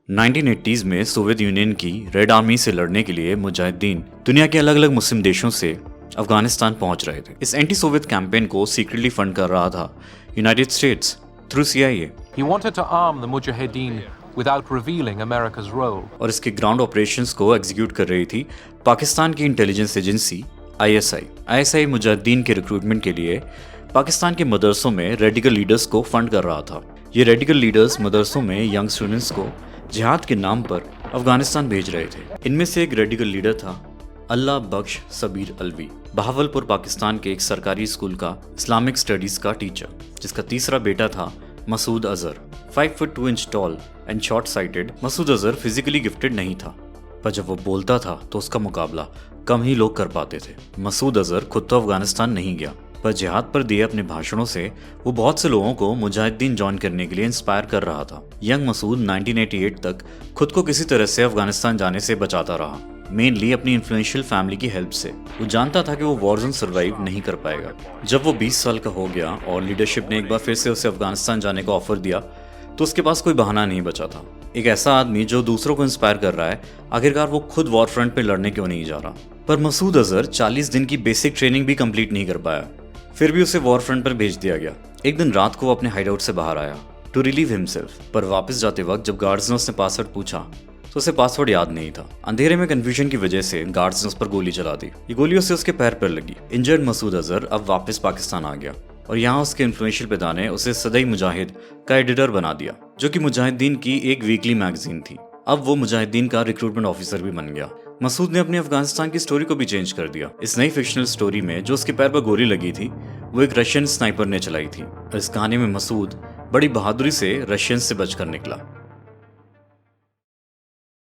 1980s में Soviet union की red army से लड़ने के लिए मुजाहिदीन दुनिया के अलग अलग मुस्लिम देशों से अफगानिस्तान पहुंच रहे थे। इस एंटी सोवियत कैंपेन को सीक्रेटली फंड कर रहा था United states through CIA। He wanted to arm the Mujahideen without revealing America's role. और इसके ग्राउंड ऑपरेशंस को एग्जीक्यूट कर रही थी पाकिस्तान की इंटेलिजेंस एजेंसी ISI मुजाहिदीन के रिक्रूटमेंट के लिए पाकिस्तान के मदरसों में रेडिकल लीडर्स को फंड कर रहा था। ये रेडिकल लीडर्स मदरसों में यंग स्टूडेंट्स को जिहाद के नाम पर अफगानिस्तान भेज रहे थे। इनमें से एक रेडिकल लीडर था अल्लाह बख्श सबीर अलवी, बहावलपुर पाकिस्तान के एक सरकारी स्कूल का इस्लामिक स्टडीज का टीचर, जिसका तीसरा बेटा था Masood Azhar. 5 foot 2 inch tall and short sighted Masood Azhar physically gifted नहीं था, पर जब वो बोलता था तो उसका मुकाबला कम ही लोग कर पाते थे। मसूद अजहर खुद तो अफगानिस्तान नहीं गया, पर जिहाद पर दिए अपने भाषणों से वो बहुत से लोगों को मुजाहिदीन ज्वाइन करने के लिए इंस्पायर कर रहा था। यंग मसूद 1988 तक खुद को किसी तरह से अफगानिस्तान जाने से बचाता रहा, मेनली अपनी इन्फ्लुएंशियल फैमिली की हेल्प से। वो जानता था कि वो वॉर जोन सर्वाइव नहीं कर पाएगा। जब वो 20 साल का हो गया और लीडरशिप ने एक बार फिर से उसे अफगानिस्तान जाने का ऑफर दिया, तो उसके पास कोई बहाना नहीं बचा था। एक ऐसा आदमी जो दूसरों को इंस्पायर कर रहा है, आखिरकार वो खुद वॉर फ्रंट पे लड़ने क्यों नहीं जा रहा। पर मसूद अजहर 40 दिन की बेसिक ट्रेनिंग भी कंप्लीट नहीं कर पाया, फिर भी उसे वॉर फ्रंट पर भेज दिया गया। एक दिन रात को वो अपने हाइडआउट से बाहर आया टू रिलीव हिमसेल्फ, पर वापस जाते वक्त जब गार्ड्स ने उसने पासवर्ड पूछा तो उसे पासवर्ड याद नहीं था। अंधेरे में कंफ्यूजन की वजह से गार्ड्स ने उस पर गोली चला दी। ये गोली उससे उसके पैर पर लगी। इंजर्ड मसूद अजहर अब वापस पाकिस्तान आ गया और यहाँ उसके इन्फ्लुएंशियल पिता ने उसे सदई मुजाहिद का एडिटर बना दिया, जो कि मुजाहिदीन की एक वीकली मैगजीन थी। अब वो मुजाहिदीन का रिक्रूटमेंट ऑफिसर भी बन गया। मसूद ने अपनी अफगानिस्तान की स्टोरी को भी चेंज कर दिया। इस नई फिक्शनल स्टोरी में जो उसके पैर पर गोली लगी थी वो एक रशियन स्नाइपर ने चलाई थी। और इस कहानी में मसूद बड़ी बहादुरी से रशियन से बचकर निकला।